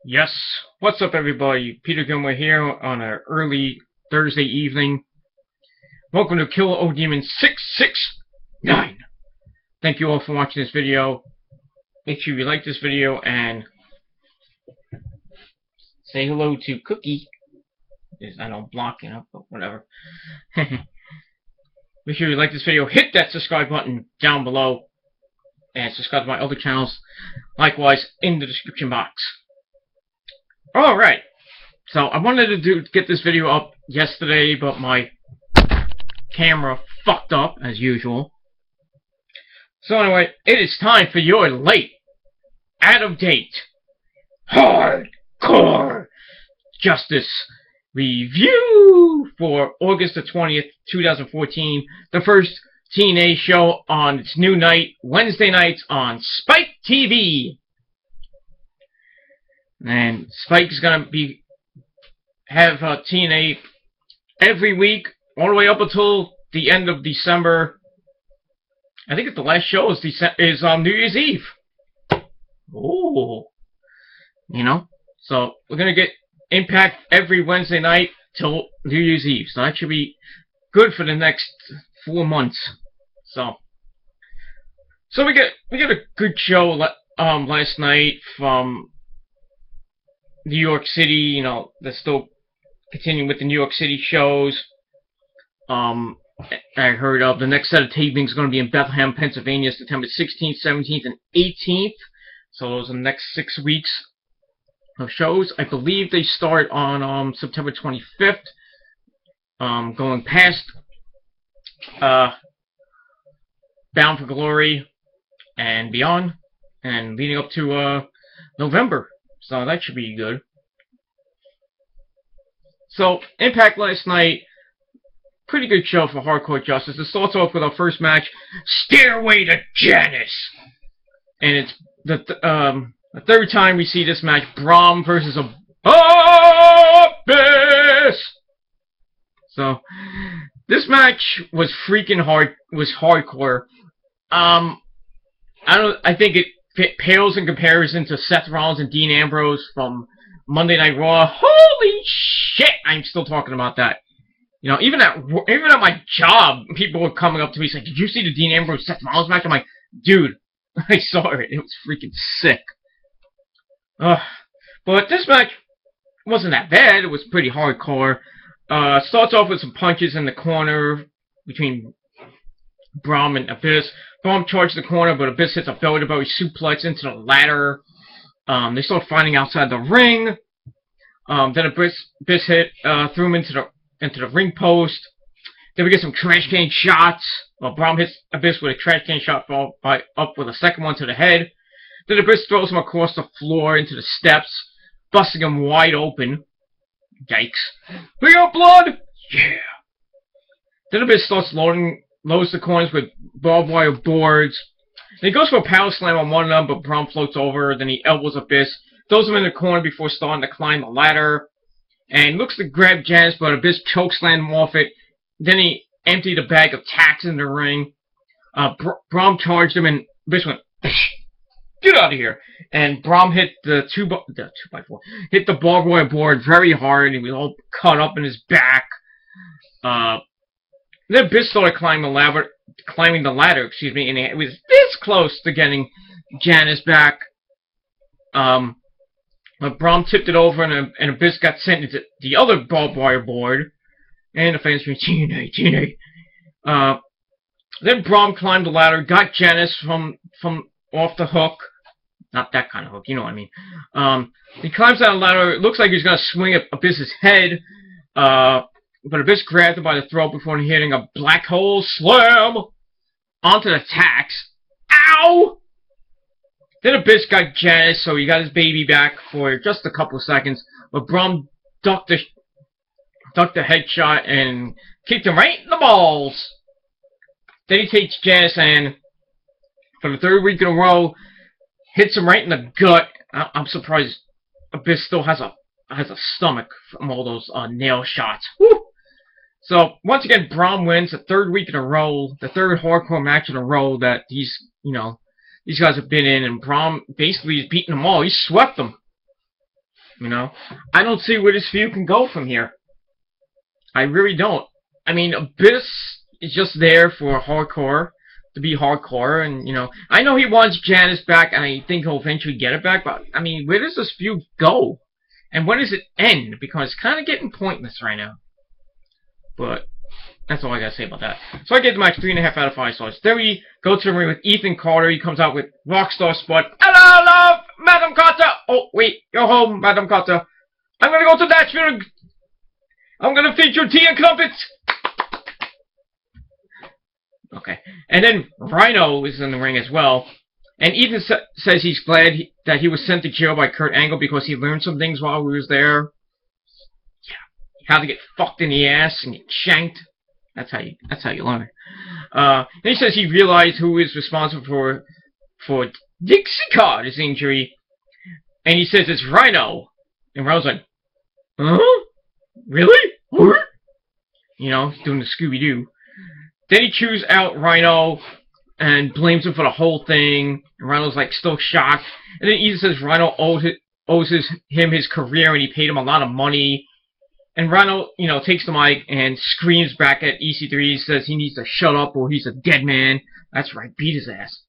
Yes, what's up everybody? Peter Gilmore here on an early Thursday evening. Welcome to Killer O Demon 669. Thank you all for watching this video. Make sure you like this video and say hello to Cookie. I know I'm blocking up, but whatever. Make sure you like this video, hit that subscribe button down below, and subscribe to my other channels, likewise in the description box. Alright, so I wanted to get this video up yesterday, but my camera fucked up, as usual. So anyway, it is time for your late, out-of-date, hardcore justice review for August the 20th, 2014, the first TNA show on its new night, Wednesday nights on Spike TV. And Spike's gonna have TNA every week, all the way up until the end of December. I think the last show is on New Year's Eve. Oh, so we're gonna get Impact every Wednesday night till New Year's Eve. So that should be good for the next 4 months. So we get a good show last night from New York City. They're still continuing with the New York City shows. I heard of the next set of tapings is going to be in Bethlehem, Pennsylvania, September 16th, 17th, and 18th. So those are the next 6 weeks of shows. I believe they start on September 25th, going past Bound for Glory and beyond, and leading up to November. So that should be good. So Impact last night, pretty good show for Hardcore Justice. It starts off with our first match, Stairway to Janice, and it's the third time we see this match, Brahm versus Abyss. So this match was freaking hardcore. I think it pales in comparison to Seth Rollins and Dean Ambrose from Monday Night Raw. Holy shit! I'm still talking about that. Even at my job, people were coming up to me saying, "Did you see the Dean Ambrose Seth Rollins match?" I'm like, "Dude, I saw it. It was freaking sick." But this match wasn't that bad. It was pretty hardcore. Starts off with some punches in the corner between Brahm and Abyss. Brahm charged the corner, but Abyss hits a belly-to-belly suplex into the ladder. They start fighting outside the ring. Then Abyss threw him into the ring post. Then we get some trash can shots. Well, Brahm hits Abyss with a trash can shot, followed up with a second one to the head. Then Abyss throws him across the floor into the steps, busting him wide open. Yikes. We got blood! Yeah! Then Abyss starts loads the corners with barbed wire boards. Then he goes for a power slam on one of them, but Brahm floats over. Then he elbows Abyss, throws him in the corner before starting to climb the ladder, and looks to grab Janice, but Abyss chokeslammed him off it. Then he emptied a bag of tacks in the ring. Brahm charged him, and Abyss went, "Get out of here!" And Brahm hit the 2x4, hit the barbed wire board very hard, and he was all cut up in his back. Then Abyss started climbing the ladder, and it was this close to getting Janice back. But Brahm tipped it over, and Abyss got sent into the other barbed wire board, and the fans went, TNA. Then Brahm climbed the ladder, got Janice from off the hook. Not that kind of hook, you know what I mean. He climbs down the ladder. It looks like he's going to swing at Abyss's head. But Abyss grabbed him by the throat before hitting a black hole slam onto the tacks. Ow! Then Abyss got Janice, so he got his baby back for just a couple of seconds. But Brahm ducked the headshot and kicked him right in the balls. Then he takes Janice and, for the third week in a row, hits him right in the gut. I'm surprised Abyss still has a stomach from all those nail shots. Woo! So once again, Brahm wins the third week in a row, the third hardcore match in a row that these guys have been in, and Brahm basically is beating them all. He swept them. You know, I don't see where this feud can go from here. I really don't. I mean, Abyss is just there for hardcore, to be hardcore, and, you know, I know he wants Janice back, and I think he'll eventually get it back, but, I mean, where does this feud go? And when does it end? Because it's kind of getting pointless right now. But that's all I gotta say about that. So I gave the match 3.5 out of 5 stars. Then we go to the ring with Ethan Carter. He comes out with Rockstar Spud. Hello, love, Madam Carter. Oh, wait, you're home, Madam Carter. I'm gonna go to Nashville. I'm gonna feature tea and crumpets. Okay. And then Rhino is in the ring as well. And Ethan says he's glad that he was sent to jail by Kurt Angle because he learned some things while he was there. Yeah. How to get fucked in the ass and get shanked. That's how you learn. Then he says he realized who is responsible for Dixie Carter's injury. And he says it's Rhino. And Rhino's like, huh? Really? Huh? You know, he's doing the Scooby-Doo. Then he chews out Rhino and blames him for the whole thing. And Rhino's like still shocked. And then Ethan says Rhino owes him his career and he paid him a lot of money. And Rhino, you know, takes the mic and screams back at EC3. He says he needs to shut up or he's a dead man. That's right, beat his ass.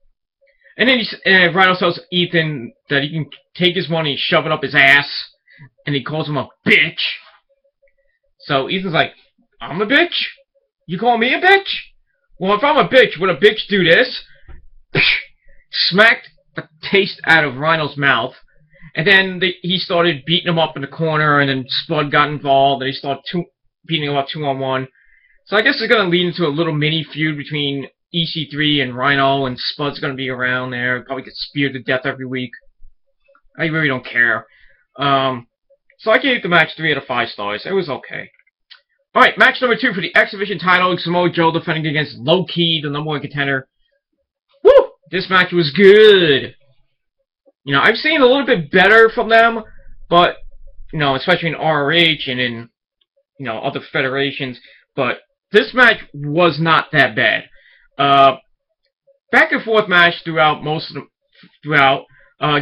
And then Rhino tells Ethan that he can take his money and shove it up his ass. And he calls him a bitch. So Ethan's like, I'm a bitch? You call me a bitch? Well, if I'm a bitch, would a bitch do this? Smacked the taste out of Rhino's mouth. And then he started beating him up in the corner, and then Spud got involved, and he started beating him up 2-on-1. So I guess it's going to lead into a little mini feud between EC3 and Rhino, and Spud's going to be around there. Probably get speared to death every week. I really don't care. So I gave the match 3 out of 5 stars. It was okay. Alright, match number 2 for the X Division title. Samoa Joe defending against Low Ki, the #1 contender. Woo! This match was good. You know, I've seen a little bit better from them, but, you know, especially in ROH and in, you know, other federations, but this match was not that bad. Back and forth match throughout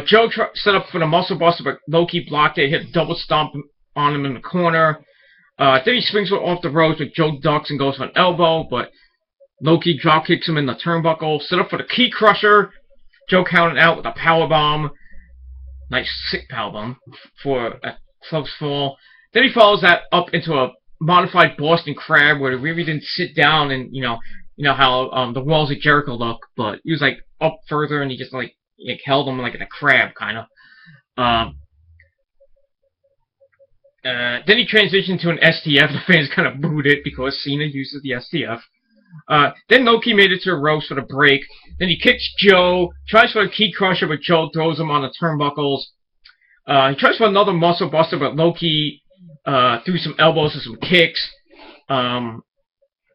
Joe set up for the Muscle Buster, but Low Ki blocked it, hit a double stomp on him in the corner. Then he swings off the ropes, but Joe ducks and goes for an elbow, but Low Ki drop kicks him in the turnbuckle. Set up for the Key Crusher. Joe counted out with a powerbomb. Nice, sick powerbomb for a close fall. Then he follows that up into a modified Boston Crab, where he really didn't sit down and, you know how the Walls of Jericho look, but he was, like, up further and he just, like held him like in a crab, kind of. Then he transitioned to an STF. The fans kind of booed it because Cena uses the STF. Then Low Ki made it to the ropes for the break. Then he kicks Joe, tries for a Key Crusher, but Joe throws him on the turnbuckles. He tries for another Muscle Buster, but Low Ki threw some elbows and some kicks. And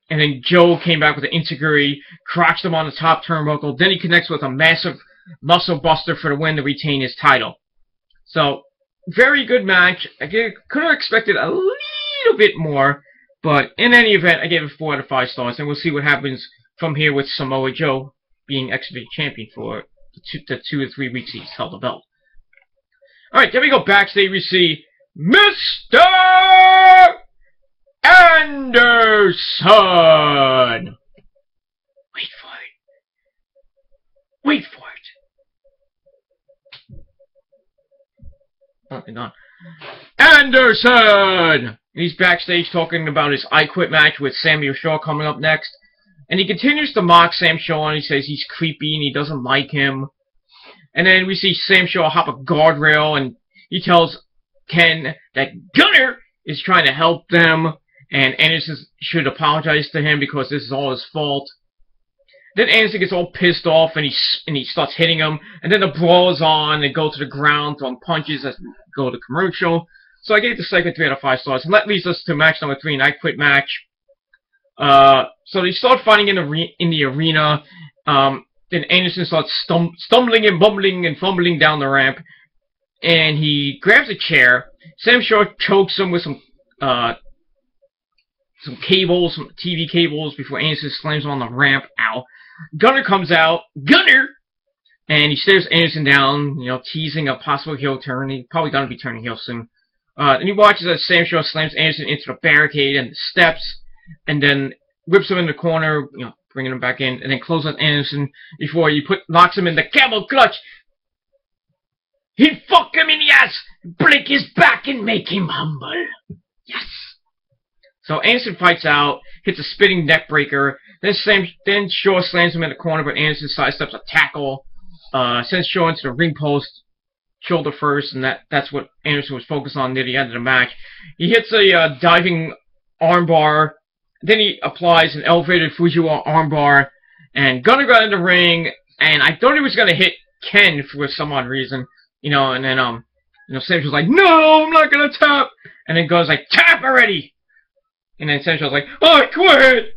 then Joe came back with an Enziguri, crotched him on the top turnbuckle. Then he connects with a massive Muscle Buster for the win to retain his title. So, very good match. I could have expected a little bit more, but in any event, I gave it 4 out of 5 stars, and we'll see what happens from here with Samoa Joe being X Division champion for the 2 or 3 weeks he's held the belt. Alright, then we go backstage. We see Mr. Anderson! Wait for it. Wait for it. Oh, they're gone. Anderson! He's backstage talking about his I Quit match with Samuel Shaw coming up next. And he continues to mock Sam Shaw, and he says he's creepy and he doesn't like him. And then we see Sam Shaw hop a guardrail, and he tells Ken that Gunner is trying to help them, and Anderson should apologize to him because this is all his fault. Then Anderson gets all pissed off, and he starts hitting him, and then the brawl is on, and go to the ground, throwing punches as we go to commercial. So I gave the second 3 out of 5 stars, and that leads us to match number 3, an I Quit match. So they start fighting in the arena. Then Anderson starts stumbling and bumbling and fumbling down the ramp, and he grabs a chair. Sam Shaw chokes him with some cables, some TV cables, before Anderson slams him on the ramp. Ow. Gunner comes out. Gunner And he stares Anderson down, teasing a possible heel turn. He's probably going to be turning heel soon. And he watches as Sam Shaw slams Anderson into the barricade and the steps, and then whips him in the corner, bringing him back in, and then closes on Anderson before he locks him in the camel clutch. He'd fuck him in the ass, break his back, and make him humble. Yes. So Anderson fights out, hits a spinning neck breaker. Then Shaw slams him in the corner, but Anderson sidesteps a tackle. Sends Shaw into the ring post, shoulder first, and that's what Anderson was focused on near the end of the match. He hits a diving armbar. Then he applies an elevated Fujiwara armbar, and Gunner got in the ring, and I thought he was going to hit Ken for some odd reason. And then, Sam was like, no, I'm not gonna tap! And then Gunner's like, tap already! And then Sam was like, I quit!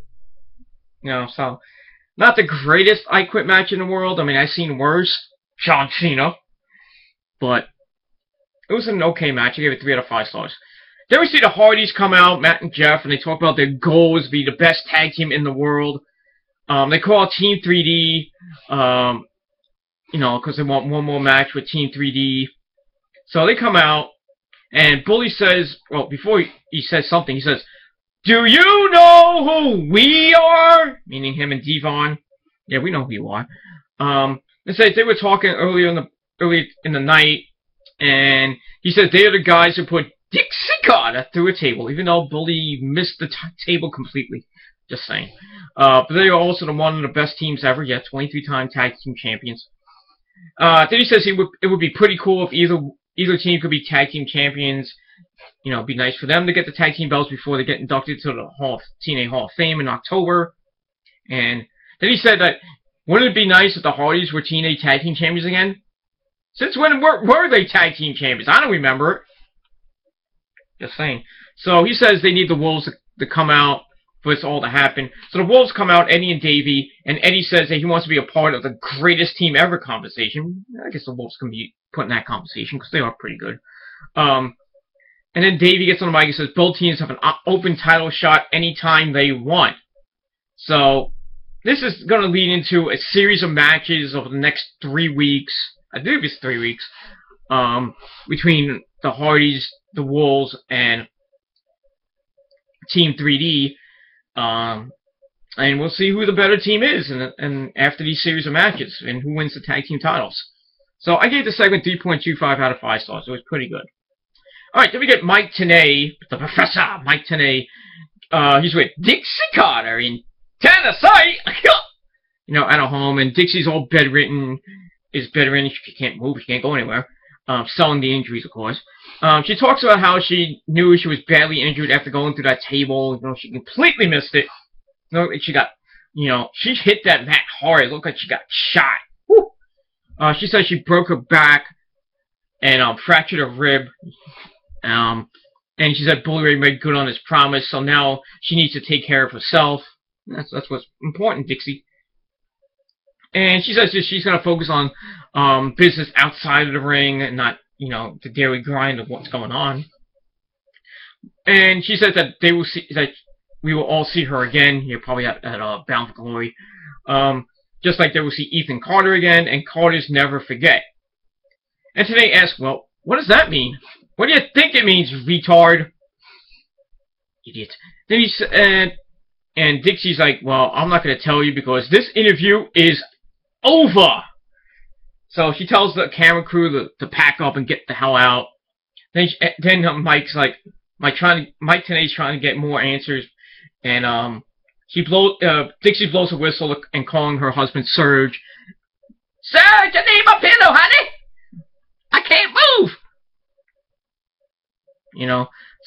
So, not the greatest I quit match in the world. I mean, I've seen worse. John Cena. But, it was an okay match. I gave it 3 out of 5 stars. Then we see the Hardys come out, Matt and Jeff, and they talk about their goal is to be the best tag team in the world. They call it Team 3D, because they want one more match with Team 3D. So they come out, and Bully says, well, before he says something, he says, do you know who we are? Meaning him and Devon. Yeah, we know who you are. They say they were talking early in the night, and he says they're the guys who put Dixie Carter through a table, even though Bully missed the table completely. Just saying. But they are also one of the best teams ever yet, 23-time tag team champions. Then he says it would be pretty cool if either team could be tag team champions. It'd be nice for them to get the tag team belts before they get inducted to the TNA Hall of Fame in October. And then he said that wouldn't it be nice if the Hardys were TNA tag team champions again? Since when were they tag team champions? I don't remember it. Just saying. So he says they need the Wolves to come out for this all to happen. So the Wolves come out, Eddie and Davey, and Eddie says that he wants to be a part of the greatest team ever conversation. I guess the Wolves can be put in that conversation because they are pretty good. And then Davey gets on the mic and says both teams have an open title shot anytime they want. So this is going to lead into a series of matches over the next 3 weeks. I believe it's 3 weeks. Between the Hardys, the Wolves, and Team 3D. And we'll see who the better team is and after these series of matches and who wins the tag team titles. So I gave the segment 3.25 out of 5 stars. It was pretty good. Alright, then we get Mike Tenay, the Professor Mike Tenay. He's with Dixie Carter in Tennessee. At a home, and Dixie's all bedridden. She can't move, she can't go anywhere. Selling the injuries, of course. She talks about how she knew she was badly injured after going through that table. She completely missed it. She got, she hit that mat hard. It looked like she got shot. Woo. She said she broke her back and fractured a rib. And she said Bully Ray made good on his promise, so now she needs to take care of herself. That's what's important, Dixie. And she says that she's going to focus on business outside of the ring and not, the daily grind of what's going on. And she says that we will all see her again, probably at Bound for Glory. Just like they will see Ethan Carter again, and Carter's never forget. And today asks, well, what does that mean? What do you think it means, retard? Idiot. Then and Dixie's like, well, I'm not going to tell you because this interview is over. So she tells the camera crew to pack up and get the hell out. Then Mike's like, Mike Tenay's trying to get more answers, and Dixie blows a whistle and calling her husband Serge. Serge, I need my pillow, honey. I can't move.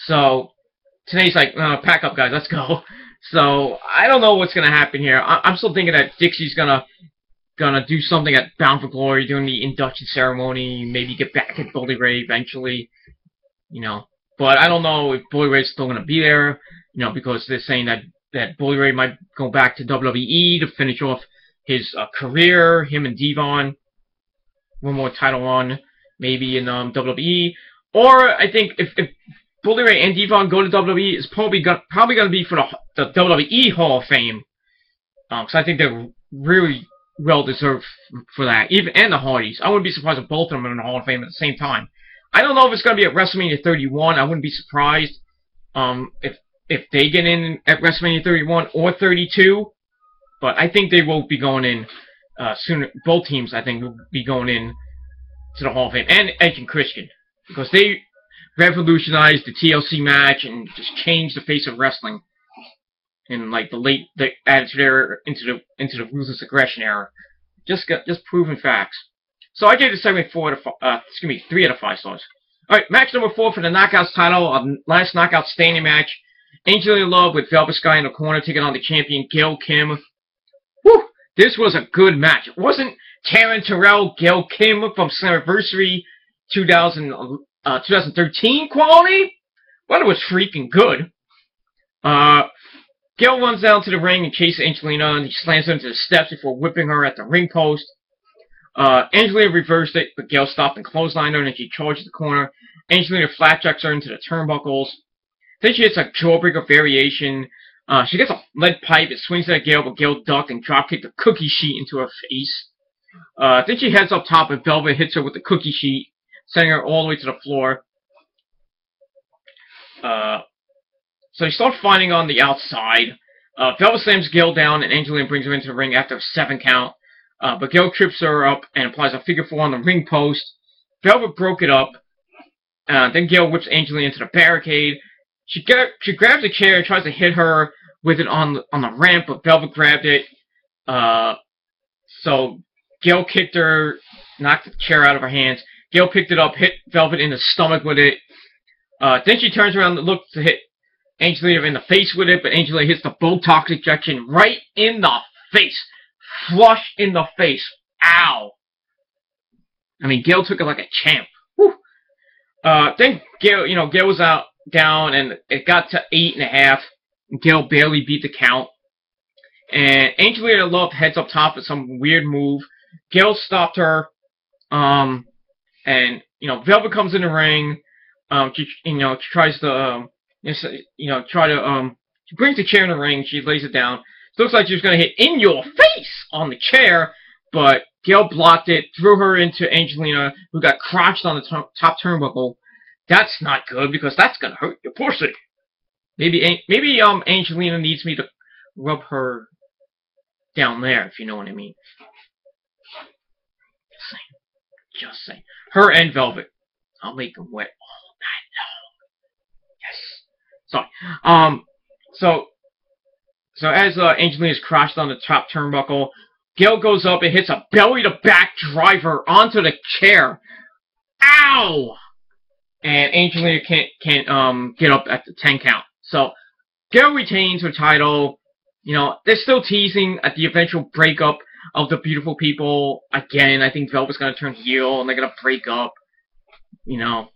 So Tenay's like, pack up, guys, let's go. So I don't know what's gonna happen here. I'm still thinking that Dixie's gonna do something at Bound for Glory during the induction ceremony, maybe get back at Bully Ray eventually, But I don't know if Bully Ray's still gonna be there, because they're saying that Bully Ray might go back to WWE to finish off his career, him and Devon, one more title run, maybe in WWE. Or I think if Bully Ray and Devon go to WWE, it's probably gonna be for the WWE Hall of Fame, because I think they're really well deserved for that. Even and the Hardys. I wouldn't be surprised if both of them are in the Hall of Fame at the same time. I don't know if it's going to be at WrestleMania 31. I wouldn't be surprised if they get in at WrestleMania 31 or 32. But I think they will be going in sooner. Both teams, I think, will be going in to the Hall of Fame. And Edge and Christian. Because they revolutionized the TLC match and just changed the face of wrestling in like the Attitude Era into the Ruthless Aggression era. Just proven facts. So I gave the segment 3 out of 5 stars. All right, match number 4 for the Knockouts title, last Knockout standing match. Angelina Love with Velvet Sky in the corner taking on the champion Gail Kim. Whew, this was a good match. It wasn't Taryn Terrell, Gail Kim from Slammiversary 2013 quality, but it was freaking good. Gail runs down to the ring and chases Angelina, and he slams her into the steps before whipping her at the ring post. Angelina reversed it, but Gail stopped and clotheslined her, and then she charged the corner. Angelina flapjacks her into the turnbuckles. Then she hits a jawbreaker variation. She gets a lead pipe, it swings at Gail, but Gail ducked and dropkicked the cookie sheet into her face. Then she heads up top, and Velvet hits her with the cookie sheet, sending her all the way to the floor. So they start fighting on the outside. Velvet slams Gail down, and Angelina brings her into the ring after a 7 count. But Gail trips her up and applies a figure 4 on the ring post. Velvet broke it up. Then Gail whips Angelina into the barricade. She grabs a chair and tries to hit her with it on the ramp, but Velvet grabbed it. So Gail kicked her, knocked the chair out of her hands. Gail picked it up, hit Velvet in the stomach with it. Then she turns around and looks to hit Angelina in the face with it, but Angelina hits the Botox injection right in the face. Flush in the face. Ow. I mean, Gail took it like a champ. Whew. Then Gail was down, and it got to 8.5. Gail barely beat the count. And Angelina Love heads up top with some weird move. Gail stopped her. And Velvet comes in the ring. She tries to she brings the chair in the ring. She lays it down. It looks like she was going to hit in your face on the chair, but Gail blocked it, threw her into Angelina, who got crotched on the top turnbuckle. That's not good, because that's going to hurt your pussy. Maybe Angelina needs me to rub her down there, if you know what I mean. Just saying. Her and Velvet. I'll make them wet all night long. Yes. Sorry. So as Angelina is crotched on the top turnbuckle, Gail goes up and hits a belly-to-back driver onto the chair. Ow! And Angelina can't get up at the 10 count. So Gail retains her title. They're still teasing at the eventual breakup of the Beautiful People. Again, I think Velvet's going to turn heel and they're going to break up. They're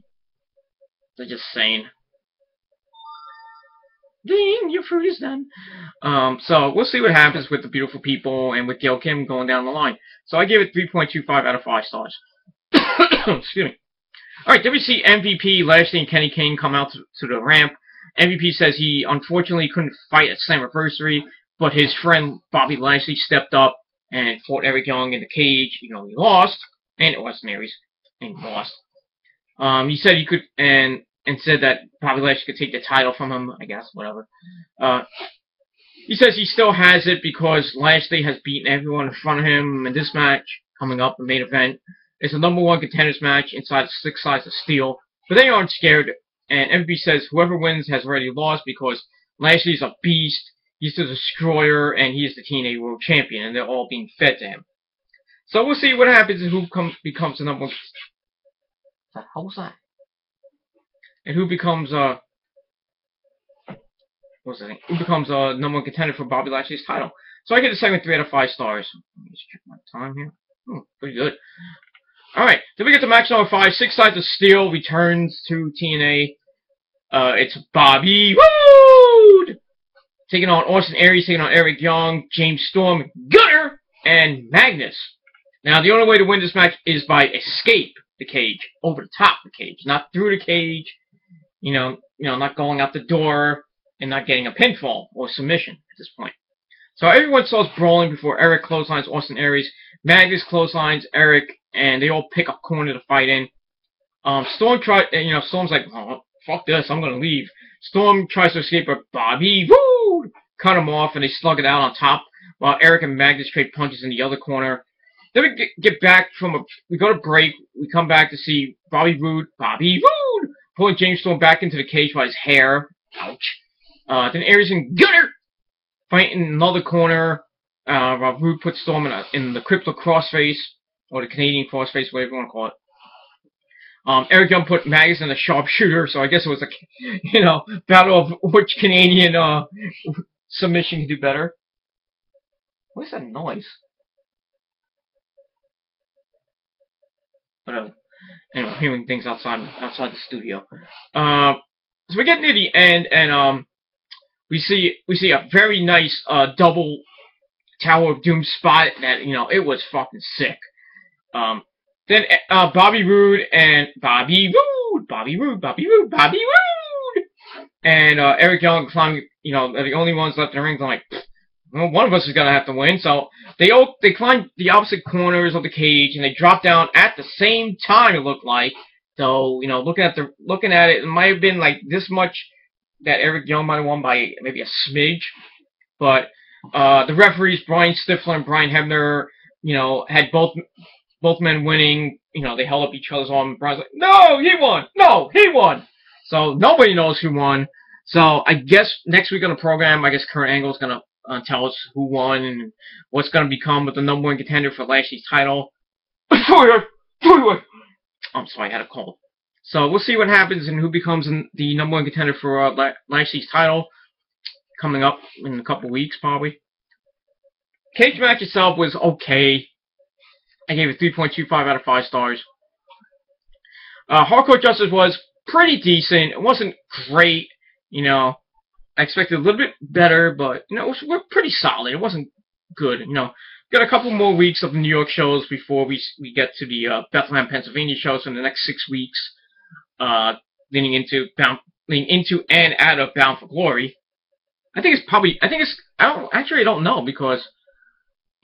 just saying. Ding, your fruit is done. So we'll see what happens with the Beautiful People and with Gail Kim going down the line. So I give it 3.25 out of 5 stars. Excuse me. Alright, then we see MVP, Lashley, and Kenny King come out to the ramp. MVP says he unfortunately couldn't fight at Slammiversary, but his friend Bobby Lashley stepped up and fought Eric Young in the cage. He lost, and it was Mary's, and he lost. He said he could, and said that Bobby Lashley could take the title from him, I guess, whatever. He says he still has it because Lashley has beaten everyone in front of him in this match coming up, the main event. It's a #1 contenders match inside 6 sides of steel, but they aren't scared, and MVP says whoever wins has already lost because Lashley's a beast, he's the destroyer, and he is the TNA World Champion, and they're all being fed to him. So we'll see what happens and who becomes the #1. What the hell was that? And who becomes #1 #1 contender for Bobby Lashley's title. So I get the segment 3 out of 5 stars. Let me just check my time here. Pretty good. Alright, then we get to match number 5. 6 Sides of Steel returns to TNA. It's Bobby Roode taking on Austin Aries, taking on Eric Young, James Storm, Gunner, and Magnus. Now, the only way to win this match is by escape the cage, over the top of the cage, not through the cage. Not going out the door and not getting a pinfall or submission at this point. So everyone starts brawling before Eric clotheslines Austin Aries. Magnus clotheslines Eric, and they all pick a corner to fight in. Storm Storm's like, oh, fuck this, I'm gonna leave. Storm tries to escape, but Bobby, woo, cut him off, and they slug it out on top, while Eric and Magnus trade punches in the other corner. Then we get back we go to break, we come back to see Bobby Roode, pulling James Storm back into the cage by his hair. Ouch. Then Aries and Gunner fight in another corner. Roode puts Storm in the Crypto Crossface, or the Canadian Crossface, whatever you want to call it. Eric Young put Magnus in the sharpshooter, so I guess it was a, battle of which Canadian submission can do better. What is that noise? Whatever. Anyway, hearing things outside the studio. So we get near the end, and we see a very nice double Tower of Doom spot that it was fucking sick. Then Bobby Roode and Eric Young climb. They're the only ones left in the ring. I'm like, well, one of us is gonna have to win. So they climb the opposite corners of the cage and they drop down at the same time. It looked like. So looking at it, it might have been like this much that Eric Young might have won by maybe a smidge, but the referees Brian Stifler and Brian Hebner, had both men winning. They held up each other's arm. And Brian's like, "No, he won! No, he won!" So nobody knows who won. So I guess next week on the program, Kurt Angle's gonna tell us who won and what's gonna become with the #1 contender for Lashley's title. I'm sorry, I had a cold. So we'll see what happens and who becomes the #1 contender for Lashley's title coming up in a couple weeks, probably. Cage match itself was okay. I gave it 3.25 out of 5 stars. Hardcore Justice was pretty decent. It wasn't great, I expected a little bit better, but it was pretty solid. It wasn't good, Got a couple more weeks of the New York shows before we get to the Bethlehem, Pennsylvania shows in the next 6 weeks, leading into and out of Bound for Glory. I don't know, because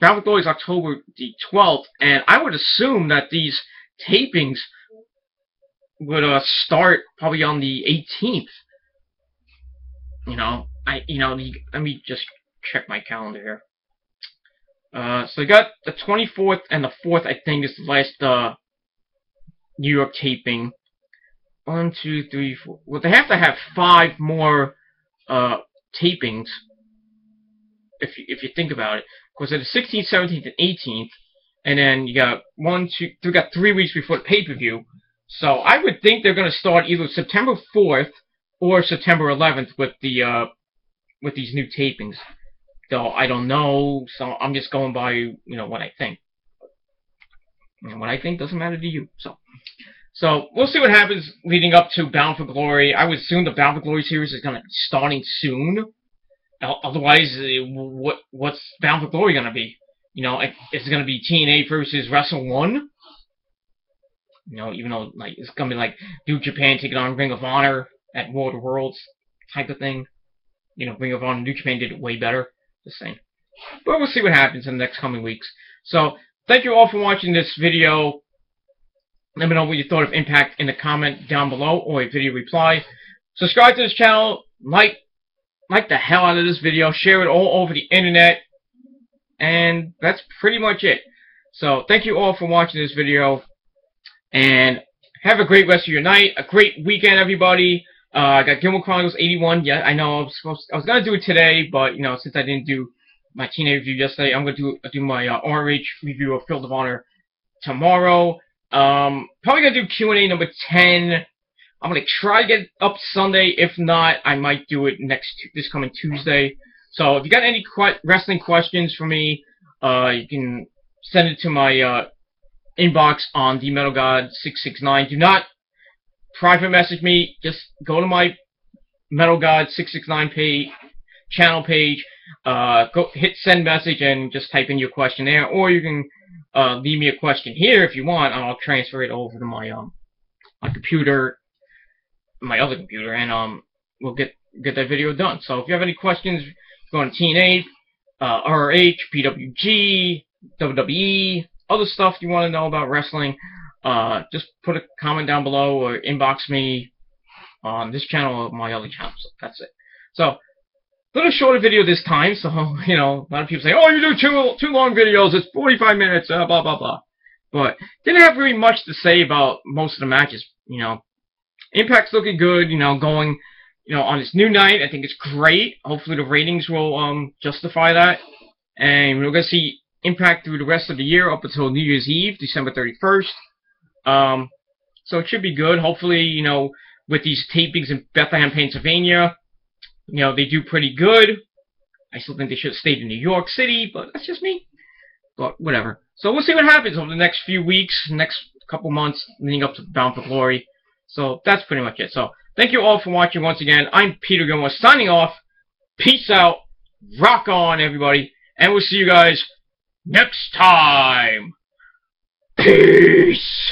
Bound for Glory is October the 12th, and I would assume that these tapings would start probably on the 18th. Let me just check my calendar here. So I got the 24th and the 4th, I think, is the last New York taping. 1, 2, 3, 4. Well, they have to have 5 more tapings, if you think about it. Because it's the 16th, 17th, and 18th, and then you got 3 weeks before the pay-per-view. So I would think they're going to start either September 4th or September 11th with these new tapings. So I don't know. So I'm just going by what I think. And what I think doesn't matter to you. So we'll see what happens leading up to Bound for Glory. I would assume the Bound for Glory series is going to be starting soon. Otherwise, what's Bound for Glory going to be? Is it going to be TNA versus Wrestle 1? Even though it's going to be like New Japan taking on Ring of Honor at World of Worlds type of thing. Ring of Honor, New Japan did it way better. Just saying. But we'll see what happens in the next coming weeks. So, thank you all for watching this video. Let me know what you thought of Impact in the comment down below or a video reply. Subscribe to this channel. Like the hell out of this video. Share it all over the internet. And that's pretty much it. So, thank you all for watching this video. And have a great rest of your night. A great weekend, everybody. I got Gilmore Chronicles 81. Yeah, I know I was gonna do it today, but since I didn't do my TNA review yesterday, I'm gonna do my RH review of Field of Honor tomorrow. Probably gonna do Q&A number 10. I'm gonna try to get it up Sunday. If not, I might do it this coming Tuesday. So if you got any wrestling questions for me, you can send it to my inbox on TheMetalGod669. Do not private message me. Just go to my MetalGod669 channel page. Go hit send message and just type in your question there, or you can leave me a question here if you want. I'll transfer it over to my computer, my other computer, and we'll get that video done. So if you have any questions, go on TNA, ROH, PWG, WWE, other stuff you want to know about wrestling, just put a comment down below or inbox me on this channel or my other channels. So that's it. So, a little shorter video this time, so, you know, a lot of people say, oh, you do too long videos, it's 45 minutes, blah, blah, blah. But, didn't have really much to say about most of the matches, you know. Impact's looking good, you know, going, you know, on this new night. I think it's great. Hopefully the ratings will justify that. And we're going to see Impact through the rest of the year up until New Year's Eve, December 31st. So it should be good. Hopefully, you know, with these tapings in Bethlehem, Pennsylvania, you know, they do pretty good. I still think they should have stayed in New York City, but that's just me. But whatever. So we'll see what happens over the next few weeks, next couple months, leading up to Bound for Glory. So that's pretty much it. So thank you all for watching once again. I'm Peter Gilmore signing off. Peace out. Rock on, everybody. And we'll see you guys next time. Peace.